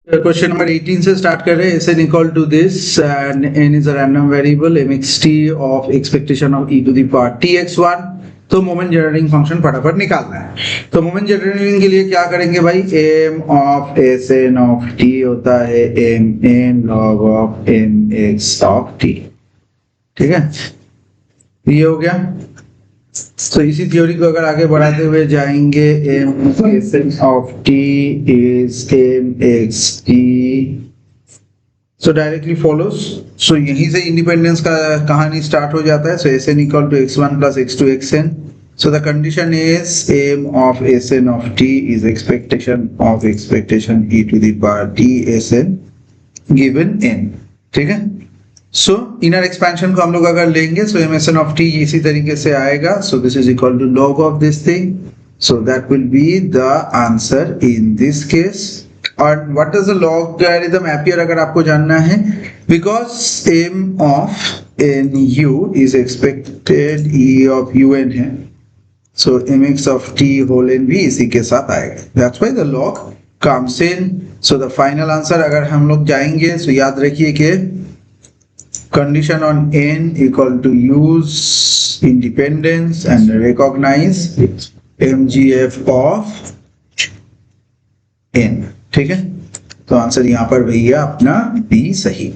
Question number 18 से start कर रहे हैं. Sn equal to this and n is a random variable mxt of expectation of e to the power tx1. तो moment generating function फटाफट निकालना है. तो मोमेंट जनरेटिंग के लिए क्या करेंगे भाई, m of Sn of t होता है mn log of mx of t. ठीक है, ये हो गया. तो इसी थ्योरी को अगर आगे बढ़ाते हुए जाएंगे, m Sn of t is mxt, so directly follows. so यहीं से इंडिपेंडेंस का कहानी स्टार्ट हो जाता है. so Sn equal to x1 plus x2 xn. so the condition is m of Sn of t is expectation e to the power t Sn given n. ठीक है. सो inner expansion को हम लोग अगर लेंगे, सो mSn of t इसी तरीके से आएगा. So this is equal to log of this thing. so that will be the answer in this case. और what does the logarithm appear अगर आपको जानना है, because m of nu is expected e of un है, so mx of t whole n भी इसी के साथ आएगा. that's why the log comes in. so the final answer अगर हम लोग जाएंगे, so याद रखिए कि condition on n equal to use independence and recognize mgf of n. ठीक है, तो आंसर यहां पर भैया अपना बी सही.